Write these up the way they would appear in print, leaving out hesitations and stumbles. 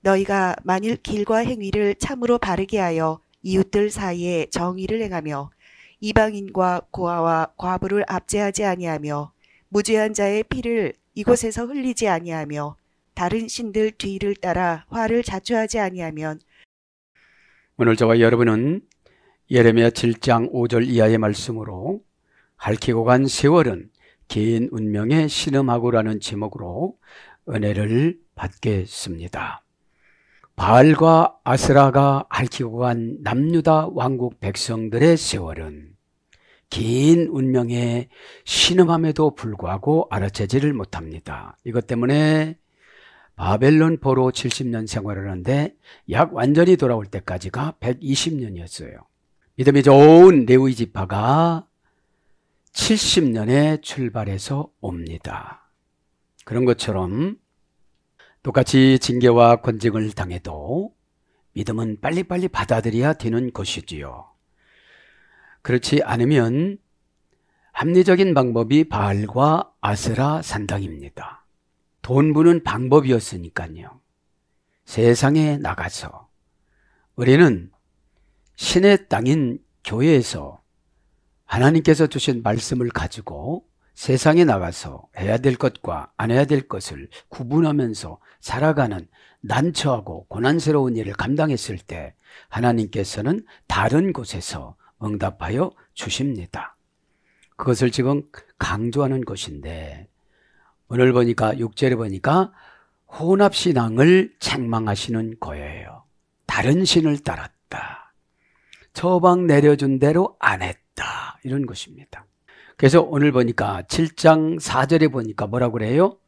너희가 만일 길과 행위를 참으로 바르게 하여 이웃들 사이에 정의를 행하며 이방인과 고아와 과부를 압제하지 아니하며 무죄한 자의 피를 이곳에서 흘리지 아니하며 다른 신들 뒤를 따라 화를 자초하지 아니하면. 오늘 저와 여러분은 예레미야 7장 5절 이하의 말씀으로 핥히고 간 세월은 개인 운명에 신음하고라는 제목으로 은혜를 받겠습니다. 바알과 아스라가 핥히고 간 남유다 왕국 백성들의 세월은 긴 운명에 신음함에도 불구하고 알아채지를 못합니다. 이것 때문에 바벨론 포로 70년 생활을 하는데 약 완전히 돌아올 때까지가 120년이었어요. 믿음이 좋은 레위 지파가 70년에 출발해서 옵니다. 그런 것처럼 똑같이 징계와 권징을 당해도 믿음은 빨리빨리 받아들여야 되는 것이지요. 그렇지 않으면 합리적인 방법이 바알과 아스라 산당입니다. 돈 버는 방법이었으니까요. 세상에 나가서 우리는 신의 땅인 교회에서 하나님께서 주신 말씀을 가지고 세상에 나가서 해야 될 것과 안 해야 될 것을 구분하면서 살아가는 난처하고 고난스러운 일을 감당했을 때 하나님께서는 다른 곳에서 응답하여 주십니다. 그것을 지금 강조하는 것인데 오늘 보니까 6절에 보니까 혼합신앙을 책망하시는 거예요. 다른 신을 따랐다. 처방 내려준 대로 안 했다. 이런 것입니다. 그래서 오늘 보니까 7장 4절에 보니까 뭐라고 그래요?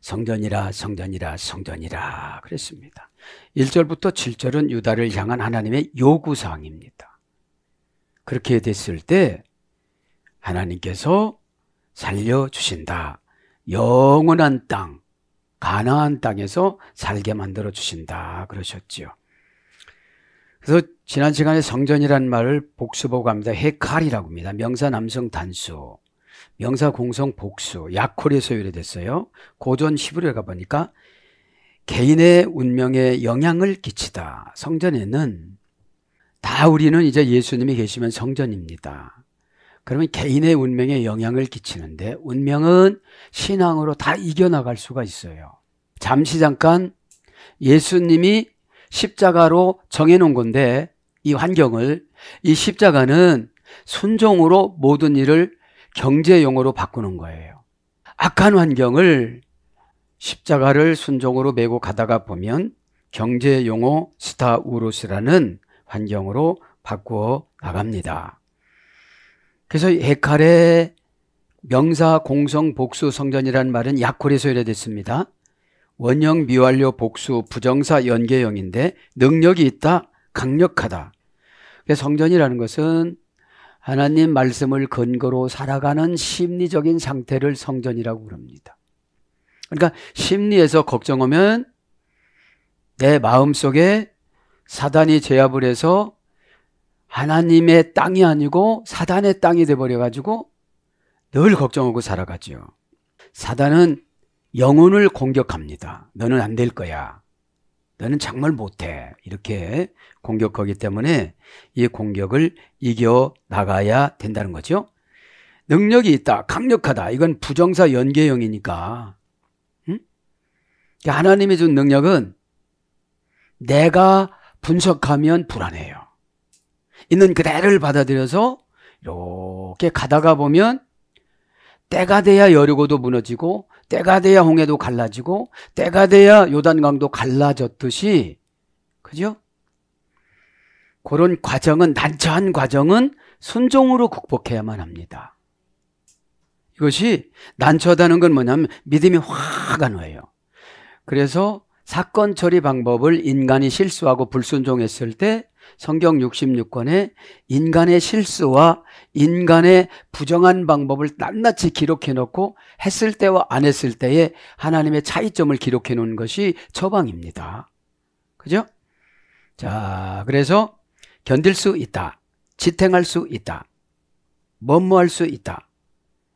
성전이라 성전이라 성전이라 그랬습니다. 1절부터 7절은 유다를 향한 하나님의 요구사항입니다. 그렇게 됐을 때 하나님께서 살려주신다. 영원한 땅, 가나안 땅에서 살게 만들어 주신다 그러셨지요. 그래서 지난 시간에 성전이라는 말을 복수보고 합니다. 헤칼이라고 합니다. 명사 남성 단수, 명사 공성 복수, 야콜에서 유래됐어요. 고전 히브리어에 가보니까 개인의 운명에 영향을 끼치다. 성전에는 다 우리는 이제 예수님이 계시면 성전입니다. 그러면 개인의 운명에 영향을 끼치는데 운명은 신앙으로 다 이겨나갈 수가 있어요. 잠시 잠깐 예수님이 십자가로 정해놓은 건데 이 환경을, 이 십자가는 순종으로 모든 일을 경제용어로 바꾸는 거예요. 악한 환경을 십자가를 순종으로 메고 가다가 보면 경제용어 스타우로스라는 환경으로 바꾸어 나갑니다. 그래서 헤칼의 명사 공성 복수 성전이라는 말은 야콜에서 유래됐습니다. 원형 미완료 복수 부정사 연계형인데 능력이 있다, 강력하다. 그래서 성전이라는 것은 하나님 말씀을 근거로 살아가는 심리적인 상태를 성전이라고 그럽니다. 그러니까 심리에서 걱정하면 내 마음속에 사단이 제압을 해서 하나님의 땅이 아니고 사단의 땅이 돼버려가지고 늘 걱정하고 살아가죠. 사단은 영혼을 공격합니다. 너는 안 될 거야. 너는 정말 못해. 이렇게 공격하기 때문에 이 공격을 이겨나가야 된다는 거죠. 능력이 있다. 강력하다. 이건 부정사 연계형이니까. 하나님이 준 능력은 내가 분석하면 불안해요. 있는 그대로를 받아들여서 이렇게 가다가 보면 때가 돼야 여리고도 무너지고 때가 돼야 홍해도 갈라지고 때가 돼야 요단강도 갈라졌듯이, 그죠? 그런 과정은, 난처한 과정은 순종으로 극복해야만 합니다. 이것이 난처하다는 건 뭐냐면 믿음이 확 안 와요. 그래서 사건 처리 방법을 인간이 실수하고 불순종했을 때 성경 66권에 인간의 실수와 인간의 부정한 방법을 낱낱이 기록해 놓고 했을 때와 안 했을 때의 하나님의 차이점을 기록해 놓은 것이 처방입니다. 그죠? 자, 그래서 견딜 수 있다. 지탱할 수 있다. 뭐뭐할 수 있다.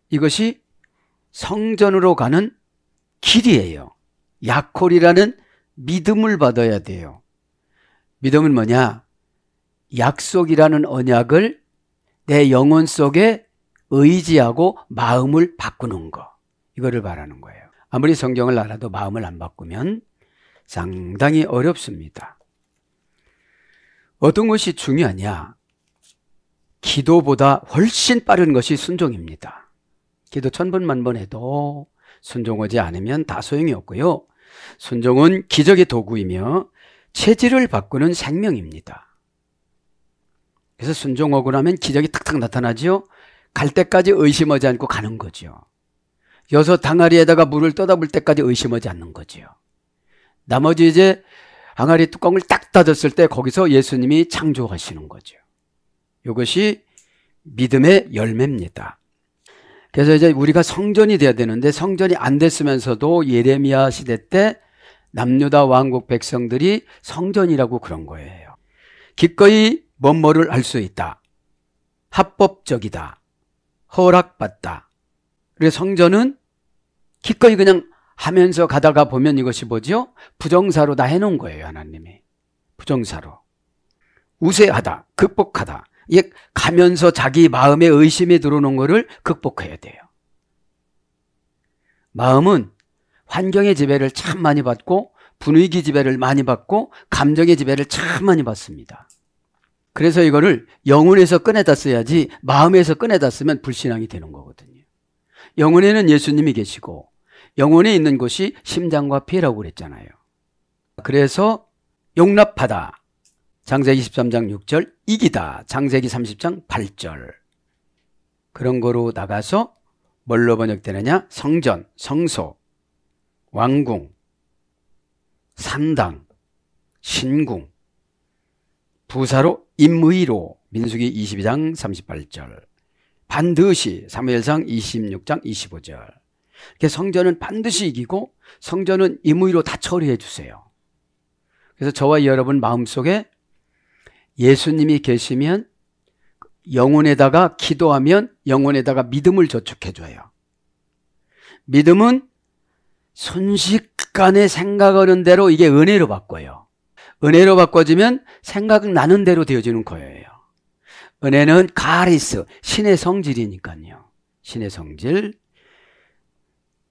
이것이 성전으로 가는 길이에요. 야콜이라는 믿음을 받아야 돼요. 믿음은 뭐냐? 약속이라는 언약을 내 영혼 속에 의지하고 마음을 바꾸는 거. 이거를 말하는 거예요. 아무리 성경을 알아도 마음을 안 바꾸면 상당히 어렵습니다. 어떤 것이 중요하냐? 기도보다 훨씬 빠른 것이 순종입니다. 기도 1000번 해도 순종하지 않으면 다 소용이 없고요. 순종은 기적의 도구이며 체질을 바꾸는 생명입니다. 그래서 순종하고 나면 기적이 탁탁 나타나죠. 갈 때까지 의심하지 않고 가는 거죠. 여섯 항아리에다가 물을 떠다 볼 때까지 의심하지 않는 거죠. 나머지 이제 항아리 뚜껑을 딱 닫았을 때 거기서 예수님이 창조하시는 거죠. 이것이 믿음의 열매입니다. 그래서 이제 우리가 성전이 돼야 되는데 성전이 안 됐으면서도 예레미야 시대 때 남유다 왕국 백성들이 성전이라고 그런 거예요. 기꺼이 뭐뭐를 할 수 있다. 합법적이다. 허락받다. 그래서 성전은 기꺼이 그냥 하면서 가다가 보면 이것이 뭐죠? 부정사로 다 해놓은 거예요, 하나님이. 부정사로. 우세하다. 극복하다. 이게 가면서 자기 마음에 의심이 들어오는 거를 극복해야 돼요. 마음은 환경의 지배를 참 많이 받고 분위기 지배를 많이 받고 감정의 지배를 참 많이 받습니다. 그래서 이거를 영혼에서 꺼내다 써야지 마음에서 꺼내다 쓰면 불신앙이 되는 거거든요. 영혼에는 예수님이 계시고 영혼에 있는 곳이 심장과 피라고 그랬잖아요. 그래서 용납하다. 창세기 23장 6절, 이기다. 창세기 30장 8절. 그런 거로 나가서 뭘로 번역되느냐? 성전, 성소, 왕궁, 산당, 신궁, 부사로 임의로 민수기 22장 38절, 반드시 사무엘상 26장 25절. 성전은 반드시 이기고 성전은 임의로 다 처리해 주세요. 그래서 저와 여러분 마음속에 예수님이 계시면 영혼에다가 기도하면 영혼에다가 믿음을 저축해 줘요. 믿음은 순식간에 생각하는 대로 이게 은혜로 바꿔요. 은혜로 바꿔지면 생각나는 대로 되어지는 거예요. 은혜는 카리스, 신의 성질이니까요. 신의 성질.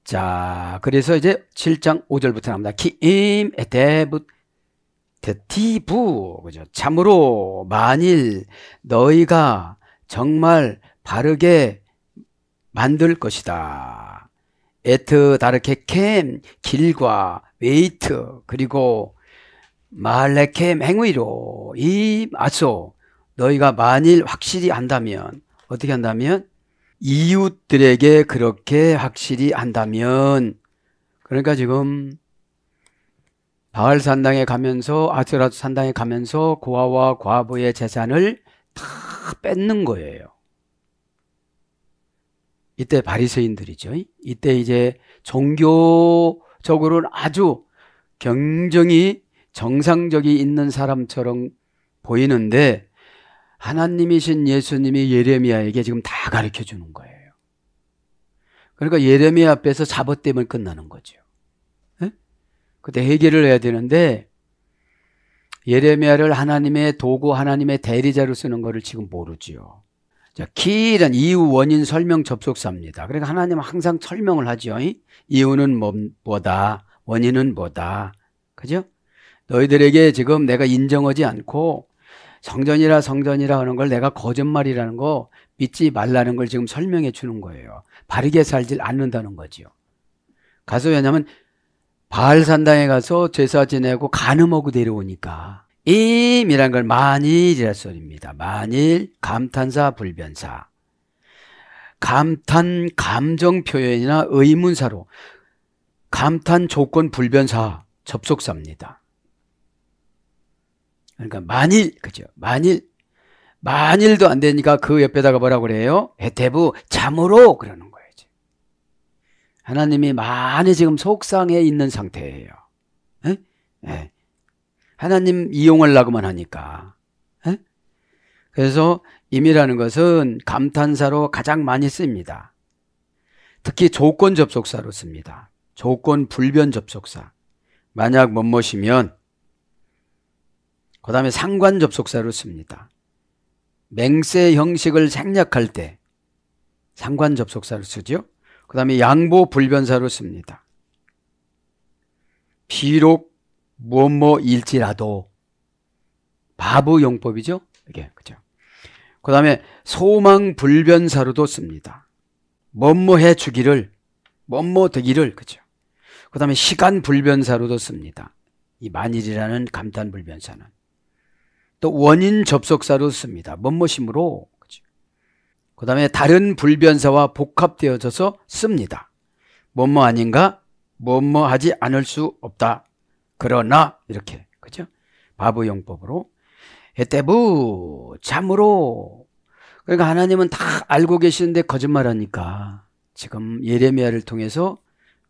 자, 그래서 이제 7장 5절부터 나옵니다. 키임 에테붓 데티부, 그죠? 참으로 만일 너희가 정말 바르게 만들 것이다. 에트 다르케 캠 길과 웨이트 그리고 말레캠 행위로 이 아소 너희가 만일 확실히 한다면 어떻게 한다면 이웃들에게 그렇게 확실히 한다면 그러니까 지금 바알 산당에 가면서 아스라트 산당에 가면서 고아와 과부의 재산을 다 뺏는 거예요. 이때 바리새인들이죠. 이때 이제 종교적으로는 아주 경정이 정상적이 있는 사람처럼 보이는데 하나님이신 예수님이 예레미야에게 지금 다 가르쳐 주는 거예요. 그러니까 예레미야 앞에서 잡아떼면 끝나는 거죠. 그때 해결을 해야 되는데 예레미야를 하나님의 도구, 하나님의 대리자로 쓰는 거를 지금 모르지요. 자, 키란 이유, 원인, 설명, 접속사입니다. 그러니까 하나님은 항상 설명을 하죠. 이유는 뭐다, 원인은 뭐다. 그죠? 너희들에게 지금 내가 인정하지 않고 성전이라 하는 걸 내가 거짓말이라는 거 믿지 말라는 걸 지금 설명해 주는 거예요. 바르게 살지 않는다는 거죠. 가서 왜냐면 바알 산당에 가서 제사 지내고 간음하고 내려오니까 임이란 걸 만일이라 소리입니다. 만일, 감탄사, 불변사. 감탄, 감정 표현이나 의문사로 감탄, 조건, 불변사, 접속사입니다. 그러니까 만일, 그죠? 만일도 안 되니까 그 옆에다가 뭐라고 그래요? 헤테부, 참으로 그러는 거예요. 하나님이 많이 지금 속상해 있는 상태예요. 네. 하나님 이용하려고만 하니까. 에? 그래서 임이라는 것은 감탄사로 가장 많이 씁니다. 특히 조건 접속사로 씁니다. 조건 불변 접속사. 만약 뭐뭐시면 그 다음에 상관 접속사로 씁니다. 맹세 형식을 생략할 때 상관 접속사로 쓰죠. 그 다음에 양보 불변사로 씁니다. 비록 뭐뭐일지라도 바브 용법이죠. 이게 그죠. 그 다음에 소망 불변사로도 씁니다. 뭐뭐 해 주기를, 뭐뭐 되기를, 그죠. 그 다음에 시간 불변사로도 씁니다. 이 만일이라는 감탄 불변사는. 또 원인 접속사로 씁니다. 뭐뭐심으로. 그죠. 그 다음에 다른 불변사와 복합되어져서 씁니다. 뭐뭐 아닌가? 뭐뭐 하지 않을 수 없다. 그러나 이렇게 그죠? 바브 용법으로 헤테부 참으로. 그러니까 하나님은 다 알고 계시는데 거짓말하니까 지금 예레미야를 통해서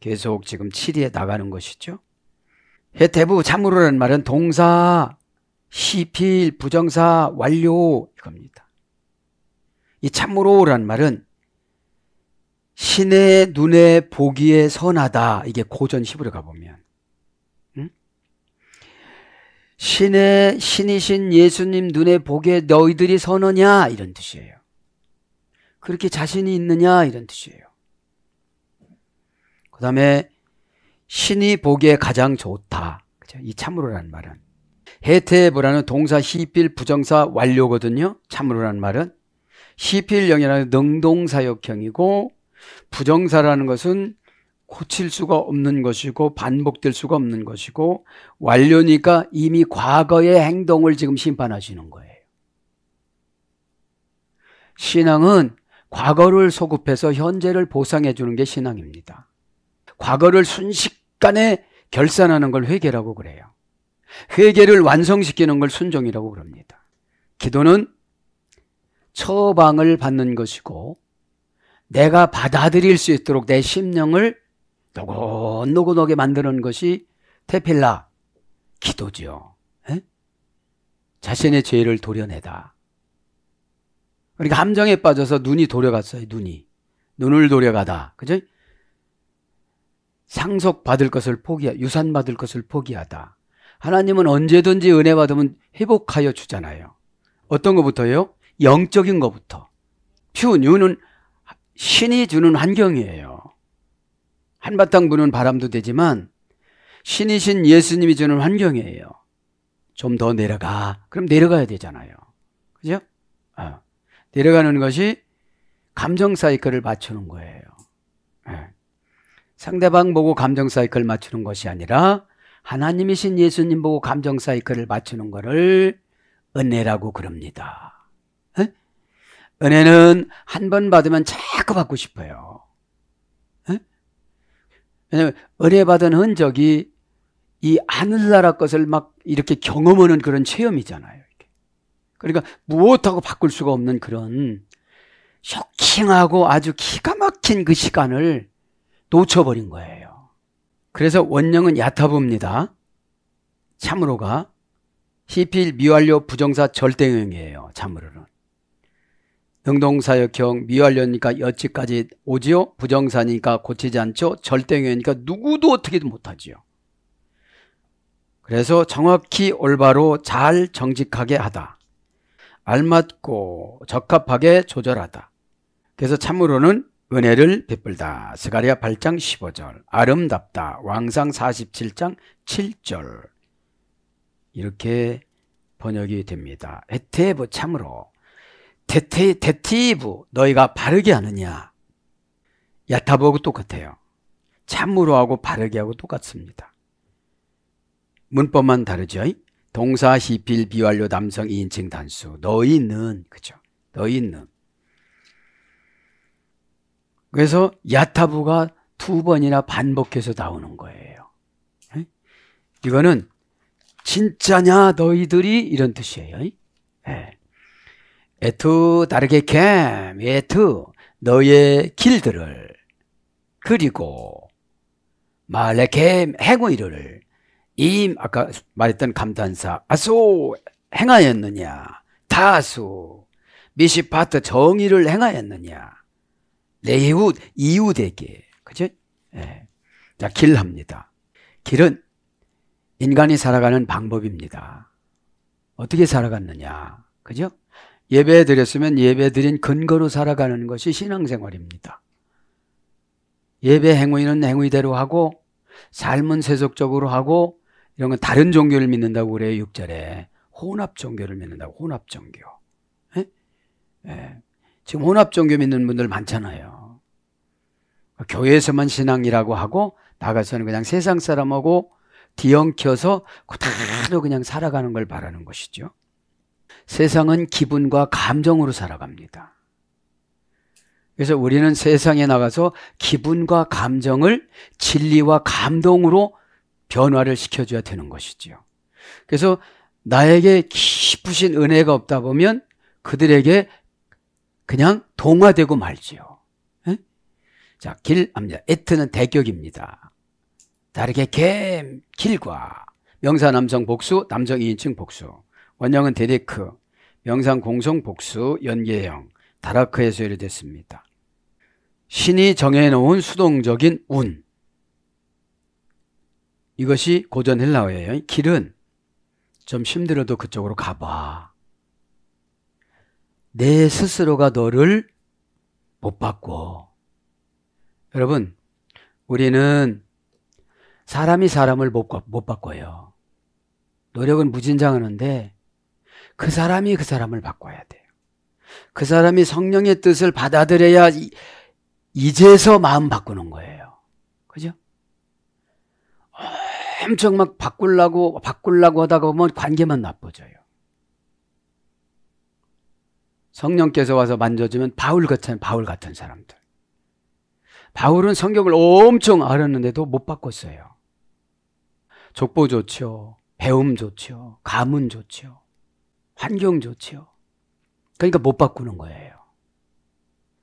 계속 지금 치리해 나가는 것이죠. 헤테부 참으로라는 말은 동사, 시필, 부정사, 완료 이겁니다. 이 참으로라는 말은 신의 눈에 보기에 선하다. 이게 고전 히브리 가보면 신이신 예수님 눈에 보기에 너희들이 선하냐 이런 뜻이에요. 그렇게 자신이 있느냐 이런 뜻이에요. 그 다음에 신이 보기에 가장 좋다. 그죠? 이 참으로라는 말은 헤테브라는 동사 히필 부정사 완료거든요. 참으로라는 말은 히필형이라는 능동사역형이고 부정사라는 것은 고칠 수가 없는 것이고 반복될 수가 없는 것이고 완료니까 이미 과거의 행동을 지금 심판하시는 거예요. 신앙은 과거를 소급해서 현재를 보상해 주는 게 신앙입니다. 과거를 순식간에 결산하는 걸 회개라고 그래요. 회개를 완성시키는 걸 순종이라고 그럽니다. 기도는 처방을 받는 것이고 내가 받아들일 수 있도록 내 심령을 노곤노곤하게 만드는 것이 테필라, 기도죠. 에? 자신의 죄를 도려내다. 그러니까 함정에 빠져서 눈이 도려갔어요. 눈을 도려가다. 그죠? 상속받을 것을 유산받을 것을 포기하다. 하나님은 언제든지 은혜 받으면 회복하여 주잖아요. 어떤 것부터요? 영적인 것부터. 뉴는 신이 주는 환경이에요. 한바탕 부는 바람도 되지만 신이신 예수님이 주는 환경이에요. 좀 더 내려가. 그럼 내려가야 되잖아요. 그죠? 내려가는 것이 감정 사이클을 맞추는 거예요. 상대방 보고 감정 사이클 맞추는 것이 아니라 하나님이신 예수님 보고 감정 사이클을 맞추는 거를 은혜라고 그럽니다. 은혜는 한 번 받으면 자꾸 받고 싶어요. 왜냐하면 은혜 받은 흔적이 이 하늘나라 것을 막 이렇게 경험하는 그런 체험이잖아요. 그러니까 무엇하고 바꿀 수가 없는 그런 쇼킹하고 아주 기가 막힌 그 시간을 놓쳐버린 거예요. 그래서 원형은 야타부입니다. 참으로가 히필 미완료 부정사 절대형이에요. 참으로는 능동사역형 미완료니까 여치까지 오지요. 부정사니까 고치지 않죠. 절대형이니까 누구도 어떻게도 못하지요. 그래서 정확히 올바로 잘 정직하게 하다. 알맞고 적합하게 조절하다. 그래서 참으로는 은혜를 베풀다. 스가랴 8장 15절. 아름답다. 왕상 47장 7절. 이렇게 번역이 됩니다. 헤테브 참으로. 테티브 너희가 바르게 하느냐. 야타보하고 똑같아요. 참으로 하고 바르게 하고 똑같습니다. 문법만 다르죠. 동사 히필 비완료 남성 2인칭 단수. 너희는 그죠. 너희는. 그래서 야타부가 2번이나 반복해서 나오는 거예요. 이거는 진짜냐 너희들이 이런 뜻이에요. 에투 다르게 캠 에투 너의 길들을 그리고 말레캠 행위를 아까 말했던 감탄사 아소 행하였느냐 다수 미시파트 정의를 행하였느냐 레이웃 이웃에게 그죠? 자, 길합니다. 길은 인간이 살아가는 방법입니다. 어떻게 살아갔느냐, 그죠? 예배 드렸으면 예배 드린 근거로 살아가는 것이 신앙생활입니다. 예배 행위는 행위대로 하고 삶은 세속적으로 하고 이런 건 다른 종교를 믿는다고 그래요. 6절에 혼합 종교를 믿는다고. 혼합 종교. 지금 혼합 종교 믿는 분들 많잖아요. 교회에서만 신앙이라고 하고 나가서는 그냥 세상 사람하고 뒤엉켜서 그대로 그냥 살아가는 걸 바라는 것이죠. 세상은 기분과 감정으로 살아갑니다. 그래서 우리는 세상에 나가서 기분과 감정을 진리와 감동으로 변화를 시켜줘야 되는 것이죠. 그래서 나에게 깊으신 은혜가 없다 보면 그들에게 그냥 동화되고 말지요. 자, 에트는 대격입니다. 다르게 길과 명사 남성 복수, 남성 2인칭 복수. 원형은 데데크, 명상 공성 복수, 연계형, 다라크에서 유래됐습니다. 신이 정해놓은 수동적인 운. 이것이 고전 헬라어예요. 길은 좀 힘들어도 그쪽으로 가봐. 내 스스로가 너를 못 바꿔. 여러분, 우리는 사람이 사람을 못 바꿔요. 노력은 무진장하는데 그 사람이 그 사람을 바꿔야 돼요. 그 사람이 성령의 뜻을 받아들여야 이제서 마음 바꾸는 거예요. 그죠? 엄청 막 바꾸려고 하다가 보면 관계만 나빠져요. 성령께서 와서 만져주면 바울 같은 사람들. 바울은 성경을 엄청 알았는데도 못 바꿨어요. 족보 좋죠. 배움 좋죠. 가문 좋죠. 환경 좋죠. 그러니까 못 바꾸는 거예요.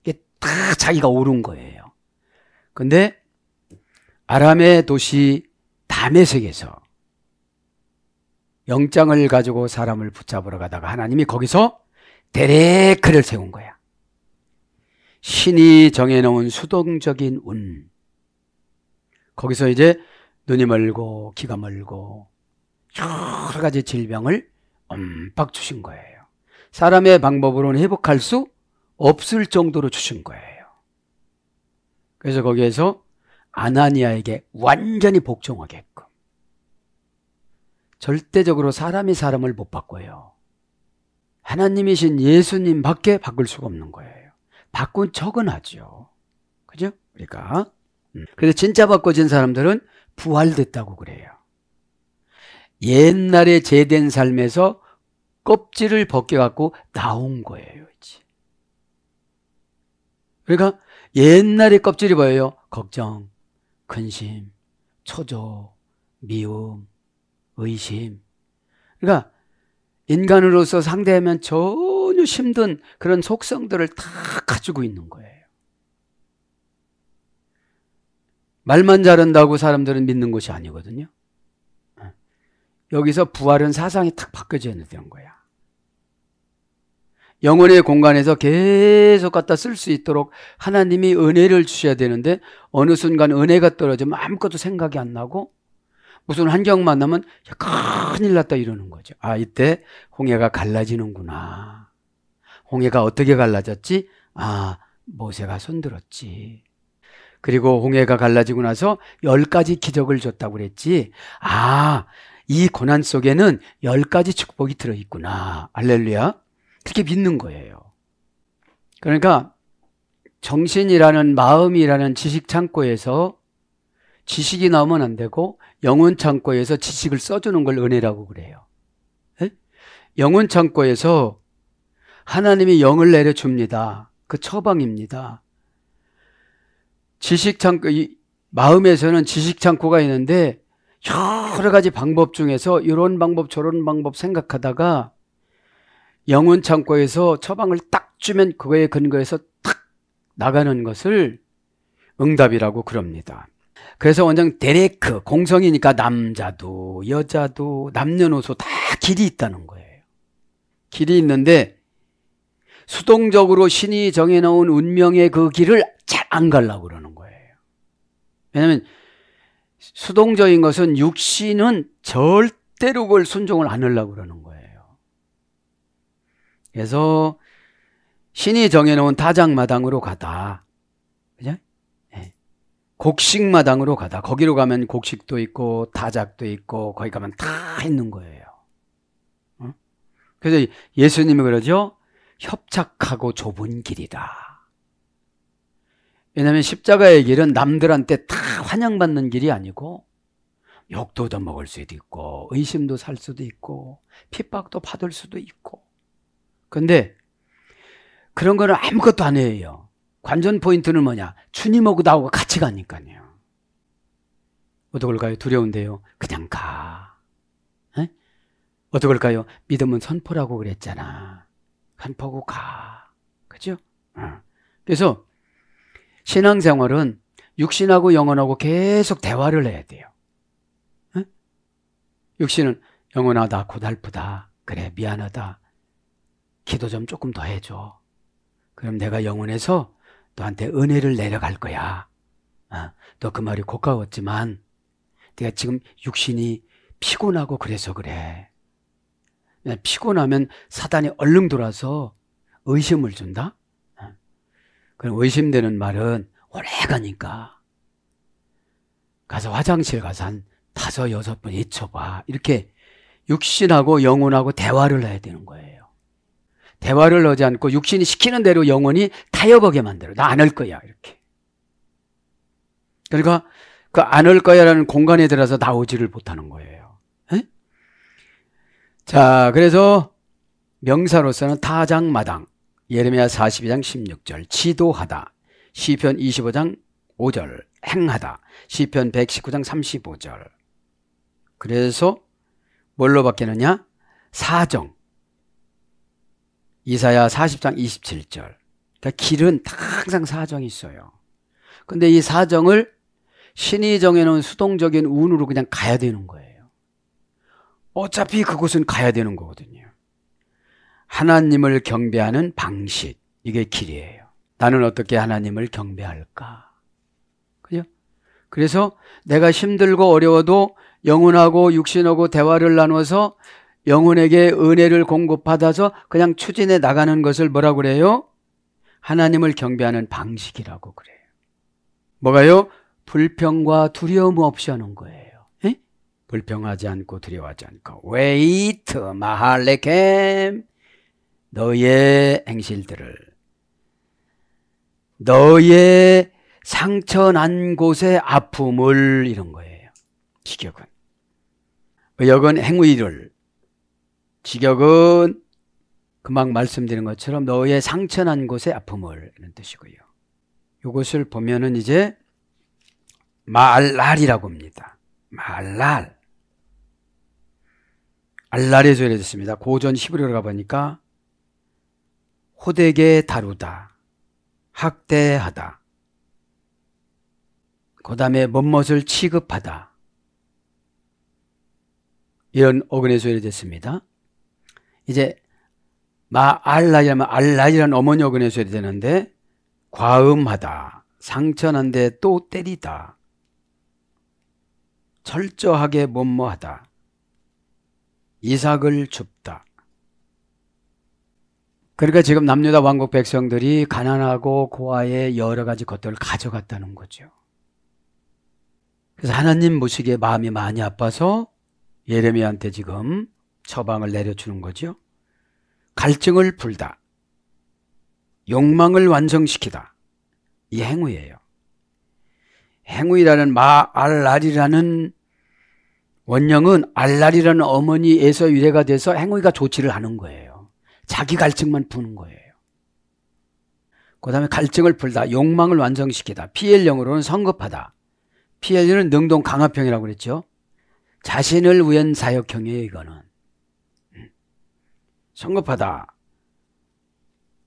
이게 다 자기가 옳은 거예요. 근데 아람의 도시 다메섹에서 영장을 가지고 사람을 붙잡으러 가다가 하나님이 거기서 데레크를 세운 거야. 신이 정해놓은 수동적인 운. 거기서 이제 눈이 멀고 귀가 멀고 여러 가지 질병을 엄박 주신 거예요. 사람의 방법으로는 회복할 수 없을 정도로 주신 거예요. 그래서 거기에서 아나니아에게 완전히 복종하게끔. 절대적으로 사람이 사람을 못 바꿔요. 하나님이신 예수님 밖에 바꿀 수가 없는 거예요. 바꾼 척은 하죠. 그죠? 그러니까 그래서 진짜 바꿔진 사람들은 부활됐다고 그래요. 옛날에 죄된 삶에서 껍질을 벗겨갖고 나온 거예요. 이제. 그러니까 옛날에 껍질이 뭐예요? 걱정, 근심, 초조, 미움, 의심. 그러니까 인간으로서 상대하면 전혀 힘든 그런 속성들을 다 가지고 있는 거예요. 말만 잘한다고 사람들은 믿는 것이 아니거든요. 여기서 부활은 사상이 탁 바뀌어져야 되는 거야. 영혼의 공간에서 계속 갖다 쓸 수 있도록 하나님이 은혜를 주셔야 되는데 어느 순간 은혜가 떨어지면 아무것도 생각이 안 나고 무슨 환경 만나면 큰일 났다 이러는 거죠. 아, 이때 홍해가 갈라지는구나. 홍해가 어떻게 갈라졌지? 아, 모세가 손들었지. 그리고 홍해가 갈라지고 나서 10가지 기적을 줬다고 그랬지. 아, 이 고난 속에는 10가지 축복이 들어있구나. 할렐루야. 그렇게 믿는 거예요. 그러니까 정신이라는 마음이라는 지식 창고에서 지식이 나오면 안 되고 영혼 창고에서 지식을 써주는 걸 은혜라고 그래요. 에? 영혼 창고에서 하나님이 영을 내려줍니다. 그 처방입니다. 지식 창고, 마음에서는 지식 창고가 있는데 여러 가지 방법 중에서 이런 방법 저런 방법 생각하다가 영혼 창고에서 처방을 딱 주면 그거에 근거해서 딱 나가는 것을 응답이라고 그럽니다. 그래서 원장 데레크, 공성이니까 남자도 여자도 남녀노소 다 길이 있다는 거예요. 길이 있는데 수동적으로 신이 정해놓은 운명의 그 길을 잘 안 가려고 그러는 거예요. 왜냐하면 수동적인 것은 육신은 절대로 그걸 순종을 안 하려고 그러는 거예요. 그래서 신이 정해놓은 타작마당으로 가다. 그죠? 네. 곡식마당으로 가다. 거기로 가면 곡식도 있고 타작도 있고 거기 가면 다 있는 거예요. 그래서 예수님이 그러죠. 협착하고 좁은 길이다. 왜냐하면 십자가의 길은 남들한테 다 환영받는 길이 아니고 욕도 얻어먹을 수도 있고 의심도 살 수도 있고 핍박도 받을 수도 있고. 그런데 그런 거는 아무것도 안 해요. 관전 포인트는 뭐냐? 주님하고 나하고 같이 가니까요. 어떡할까요? 두려운데요. 그냥 가. 에? 어떡할까요? 믿음은 선포라고 그랬잖아. 선포하고 가. 그죠? 그래서 신앙생활은 육신하고 영혼하고 계속 대화를 해야 돼요. 에? 육신은 영혼아 나 고달프다. 그래 미안하다. 기도 좀 조금 더 해줘. 그럼 내가 영혼에서 너한테 은혜를 내려갈 거야. 너 그 말이 고가웠지만 내가 지금 육신이 피곤하고 그래서 그래. 피곤하면 사단이 얼른 돌아서 의심을 준다. 그럼 의심되는 말은 오래 가니까 가서 화장실 가서 한 5, 6번 잊혀봐. 이렇게 육신하고 영혼하고 대화를 해야 되는 거예요. 대화를 하지 않고 육신이 시키는 대로 영혼이 타협하게 만들어. 나 안 할 거야 이렇게. 그러니까 그 안 할 거야라는 공간에 들어서 나오지를 못하는 거예요. 에? 자, 그래서 명사로서는 타작마당, 예레미야 42장 16절, 지도하다, 시편 25장 5절, 행하다, 시편 119장 35절. 그래서 뭘로 바뀌느냐? 사정, 이사야 40장 27절. 그러니까 길은 항상 사정이 있어요. 근데 이 사정을 신이 정해놓은 수동적인 운으로 그냥 가야 되는 거예요. 어차피 그곳은 가야 되는 거거든요. 하나님을 경배하는 방식, 이게 길이에요. 나는 어떻게 하나님을 경배할까? 그죠? 그래서 내가 힘들고 어려워도 영혼하고 육신하고 대화를 나눠서 영혼에게 은혜를 공급받아서 그냥 추진해 나가는 것을 뭐라고 그래요? 하나님을 경배하는 방식이라고 그래요. 뭐가요? 불평과 두려움 없이 하는 거예요. 에? 불평하지 않고 두려워하지 않고 웨이트 마할레켐 너의 행실들을 너의 상처 난 곳의 아픔을 이런 거예요. 직역은 의역은 행위를 직역은 금방 말씀드린 것처럼 너의 상처 난 곳의 아픔을 이런 뜻이고요. 이것을 보면은 이제 마알랄이라고 합니다. 마알랄. 알랄에서 이랬습니다. 고전 히브리어로 가보니까 호되게 다루다, 학대하다, 그 다음에 멋멋을 취급하다. 이런 어근에서 이랬습니다. 이제 마알랄이라면 알랄이라는 어머니 어근에서 이래 되는데 과음하다, 상처난데 또 때리다, 철저하게 못모하다, 이삭을 줍다. 그러니까 지금 남유다 왕국 백성들이 가난하고 고아의 여러 가지 것들을 가져갔다는 거죠. 그래서 하나님 보시기에 마음이 많이 아파서 예레미야한테 지금 처방을 내려주는 거죠. 갈증을 풀다, 욕망을 완성시키다. 이 행위예요. 행위라는 마알랄이라는 원령은 알랄이라는 어머니에서 유래가 돼서 행위가 좋지를 않은 거예요. 자기 갈증만 푸는 거예요. 그 다음에 갈증을 풀다, 욕망을 완성시키다. 피엘령으로는 성급하다. 피엘령은 능동 강압형이라고 그랬죠. 자신을 위한 사역형이에요. 이거는 성급하다,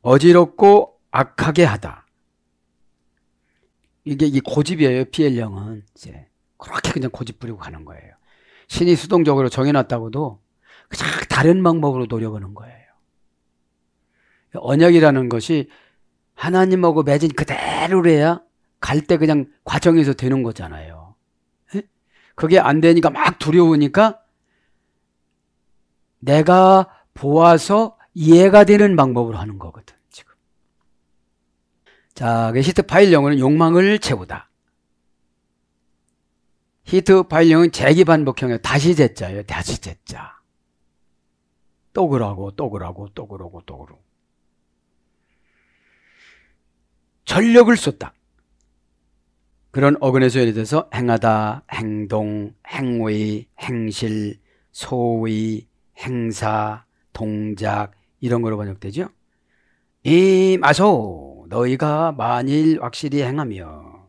어지럽고 악하게 하다. 이게 이 고집이에요. 피엘령은 이제 그렇게 그냥 고집 부리고 가는 거예요. 신이 수동적으로 정해놨다고도 그냥 다른 방법으로 노력하는 거예요. 언약이라는 것이 하나님하고 맺은 그대로래야 갈 때 그냥 과정에서 되는 거잖아요. 에? 그게 안 되니까 막 두려우니까 내가 보아서 이해가 되는 방법으로 하는 거거든, 지금. 자, 히트 파일 영어는 욕망을 채우다. 히트 파일 영어는 재기 반복형이에요. 다시 제자예요. 다시 제자. 또 그러고 또 그러고 또 그러고 또 그러고. 전력을 쏟다. 그런 어근의 소연이 돼서 행하다, 행동, 행위, 행실, 소위, 행사, 동작 이런 거로 번역되죠. 임하소 너희가 만일 확실히 행하며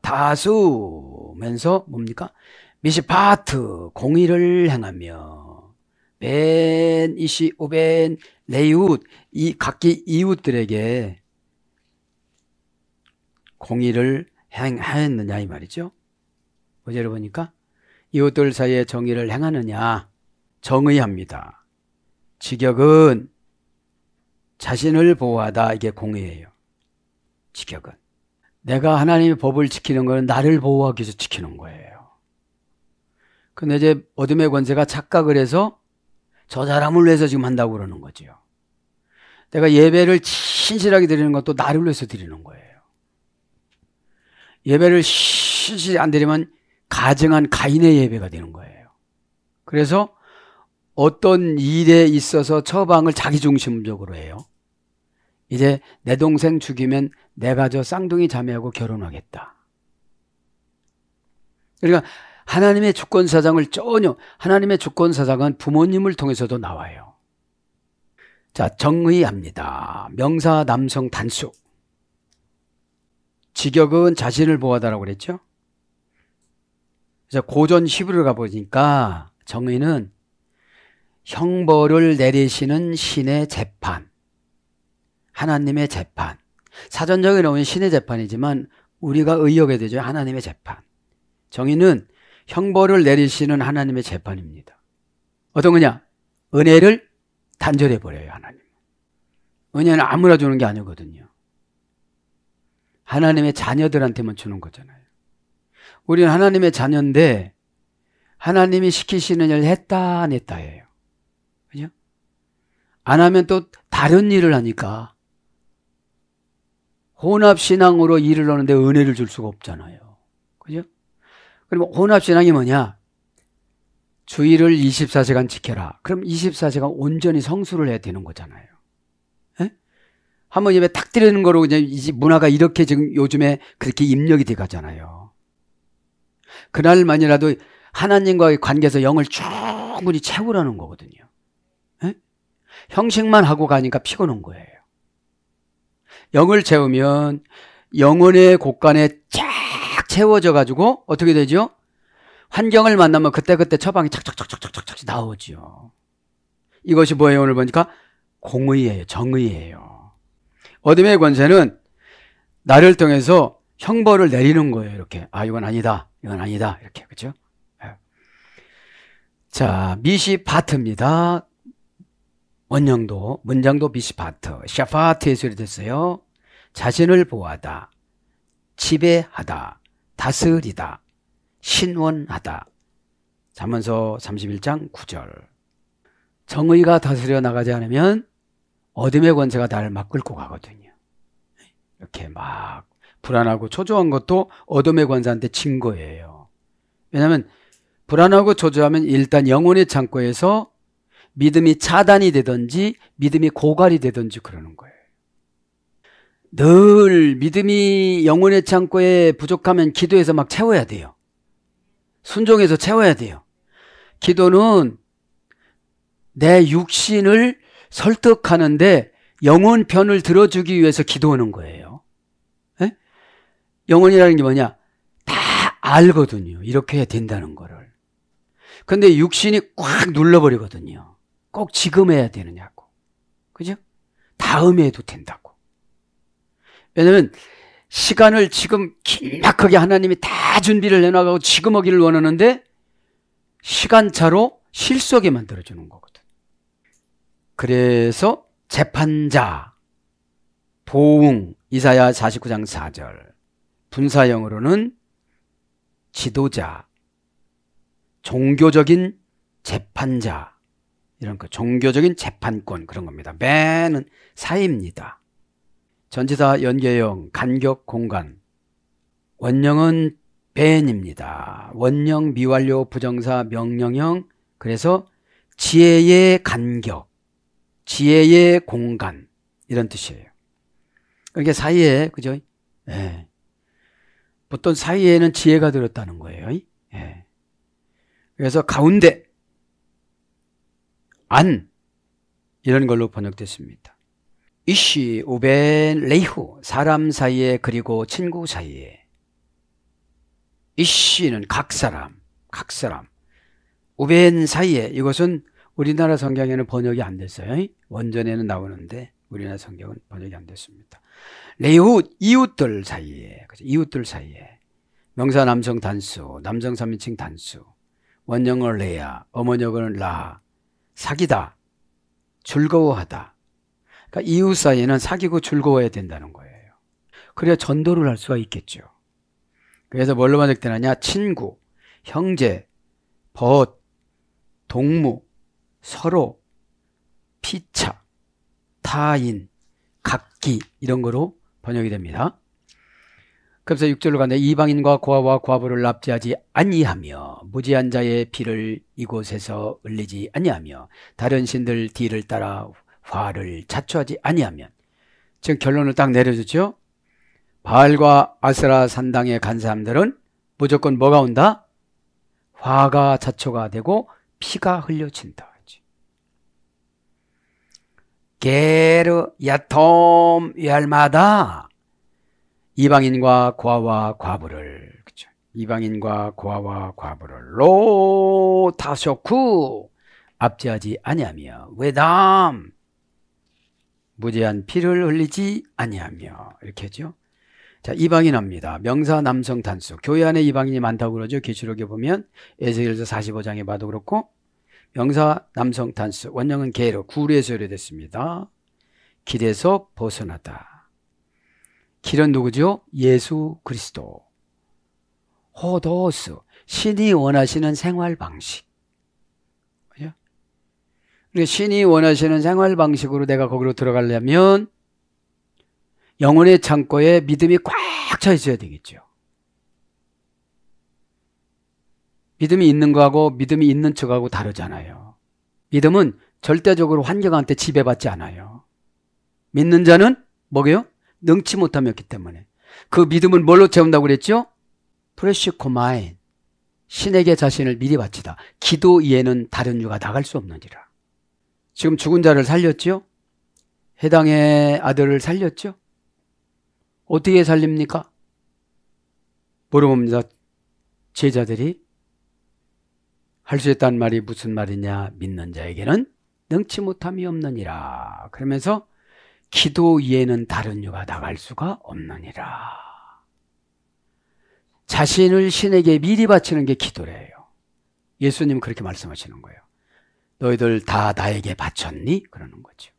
다수면서 뭡니까? 미시파트 공의를 행하며 벤 이시 오벤 레이웃 이 각기 이웃들에게 공의를 행하였느냐 이 말이죠. 어제를 보니까 이웃들 사이에 정의를 행하느냐 정의합니다. 직역은 자신을 보호하다 이게 공의예요. 직역은 내가 하나님의 법을 지키는 건 나를 보호하기 위해서 지키는 거예요. 근데 이제 어둠의 권세가 착각을 해서 저 사람을 위해서 지금 한다고 그러는 거죠. 내가 예배를 신실하게 드리는 것도 나를 위해서 드리는 거예요. 예배를 신실히 안 드리면 가증한 가인의 예배가 되는 거예요. 그래서 어떤 일에 있어서 처방을 자기중심적으로 해요. 이제 내 동생 죽이면 내가 저 쌍둥이 자매하고 결혼하겠다. 그러니까 하나님의 주권사상을 전혀, 하나님의 주권사상은 부모님을 통해서도 나와요. 자, 정의합니다. 명사 남성 단수. 직역은 자신을 보호하다라고 그랬죠. 그래서 고전 히브리어 가보니까 정의는 형벌을 내리시는 신의 재판, 하나님의 재판. 사전적에 나오면 신의 재판이지만 우리가 의역해야 되죠. 하나님의 재판. 정의는 형벌을 내리시는 하나님의 재판입니다. 어떤 거냐? 은혜를 단절해버려요, 하나님. 은혜는 아무나 주는 게 아니거든요. 하나님의 자녀들한테만 주는 거잖아요. 우리는 하나님의 자녀인데 하나님이 시키시는 일을 했다 안 했다예요. 그죠? 안 하면 또 다른 일을 하니까 혼합신앙으로 일을 하는데 은혜를 줄 수가 없잖아요. 그죠? 그러면 혼합신앙이 뭐냐? 주일을 24시간 지켜라. 그럼 24시간 온전히 성수를 해야 되는 거잖아요. 에? 한번 예배 탁 드리는 거로 그냥 이 문화가 이렇게 지금 요즘에 그렇게 입력이 돼 가잖아요. 그날만이라도 하나님과의 관계에서 영을 충분히 채우라는 거거든요. 에? 형식만 하고 가니까 피곤한 거예요. 영을 채우면 영혼의 곳간에 쫙 채워져 가지고 어떻게 되죠? 환경을 만나면 그때그때 처방이 착착착착착착 나오죠. 이것이 뭐예요? 오늘 보니까 공의예요. 정의예요. 어둠의 권세는 나를 통해서 형벌을 내리는 거예요. 이렇게. 아, 이건 아니다. 이건 아니다. 이렇게. 그렇죠? 자, 미시파트입니다. 원형도, 문장도 미시파트. 샤파트의 소리 됐어요. 자신을 보호하다. 지배하다. 다스리다. 신원하다. 잠언서 31장 9절. 정의가 다스려 나가지 않으면 어둠의 권세가 나를 막 끌고 가거든요. 이렇게 막 불안하고 초조한 것도 어둠의 권세한테 진 거예요. 왜냐하면 불안하고 초조하면 일단 영혼의 창고에서 믿음이 차단이 되든지 믿음이 고갈이 되든지 그러는 거예요. 늘 믿음이 영혼의 창고에 부족하면 기도해서 막 채워야 돼요. 순종해서 채워야 돼요. 기도는 내 육신을 설득하는데 영혼 편을 들어주기 위해서 기도하는 거예요. 에? 영혼이라는 게 뭐냐? 다 알거든요. 이렇게 해야 된다는 거를. 근데 육신이 꽉 눌러버리거든요. 꼭 지금 해야 되느냐고. 그죠? 다음에 해도 된다고. 왜냐면 시간을 지금 긴박하게 하나님이 다 준비를 해나가고 지금 하기를 원하는데 시간차로 실수하게 만들어주는 거거든. 그래서 재판자, 보응, 이사야 49장 4절, 분사형으로는 지도자, 종교적인 재판자, 이런 거, 종교적인 재판권, 그런 겁니다. 배는 사이입니다. 전치사 연계형, 간격, 공간. 원형은 벤입니다. 원형, 미완료, 부정사, 명령형. 그래서 지혜의 간격, 지혜의 공간, 이런 뜻이에요. 그러니까 사이에, 그죠? 예. 보통 사이에는 지혜가 들었다는 거예요. 예. 그래서 가운데, 안, 이런 걸로 번역됐습니다. 이시, 우벤, 레이후, 사람 사이에 그리고 친구 사이에. 이시는 각 사람. 우벤 사이에, 이것은 우리나라 성경에는 번역이 안 됐어요. 원전에는 나오는데 우리나라 성경은 번역이 안 됐습니다. 레이후, 이웃들 사이에. 이웃들 사이에. 명사 남성 단수, 남성 3인칭 단수. 원형은 레야, 어머니어는 라. 사귀다, 즐거워하다. 그러니까 이웃 사이에는 사귀고 즐거워야 된다는 거예요. 그래야 전도를 할 수가 있겠죠. 그래서 뭘로 번역되느냐? 친구, 형제, 벗, 동무, 서로, 피차, 타인, 각기, 이런 거로 번역이 됩니다. 그래서 6절로 가는데 이방인과 고아와 과부를 납치하지 아니하며 무지한 자의 피를 이곳에서 흘리지 아니하며 다른 신들 뒤를 따라 화를 자초하지 아니하면. 지금 결론을 딱 내려주죠. 바알과 아세라 산당에 간 사람들은 무조건 뭐가 온다? 화가 자초가 되고 피가 흘려진다. 게르 야톰 얄마다 이방인과 고아와 과부를, 그렇죠? 이방인과 고아와 과부를 로 타쇼쿠 압제하지 아니하며 외담 무제한 피를 흘리지 아니하며, 이렇게 하죠. 자, 이방인합니다. 명사 남성 단수. 교회 안에 이방인이 많다고 그러죠. 계시록에 보면 에스겔서 45장에 봐도 그렇고. 명사 남성 단수. 원형은 게르, 구루에서 유래됐습니다. 길에서 벗어나다. 길은 누구죠? 예수 그리스도. 호도스, 신이 원하시는 생활 방식. 그죠? 그러니까 신이 원하시는 생활 방식으로 내가 거기로 들어가려면 영혼의 창고에 믿음이 꽉 차 있어야 되겠죠. 믿음이 있는 거하고 믿음이 있는 척하고 다르잖아요. 믿음은 절대적으로 환경한테 지배받지 않아요. 믿는 자는 뭐게요? 능치 못함이었기 때문에. 그 믿음은 뭘로 채운다고 그랬죠? 프레시코마인, 신에게 자신을 미리 바치다. 기도 이에는 다른 유가 나갈 수 없느니라. 지금 죽은 자를 살렸죠? 해당의 아들을 살렸죠? 어떻게 살립니까? 물어봅니다. 제자들이 할 수 있다는 말이 무슨 말이냐? 믿는 자에게는 능치 못함이 없느니라. 그러면서 기도 이에는 다른 유가 나갈 수가 없느니라. 자신을 신에게 미리 바치는 게 기도래요. 예수님 그렇게 말씀하시는 거예요. 너희들 다 나에게 바쳤니? 그러는 거죠.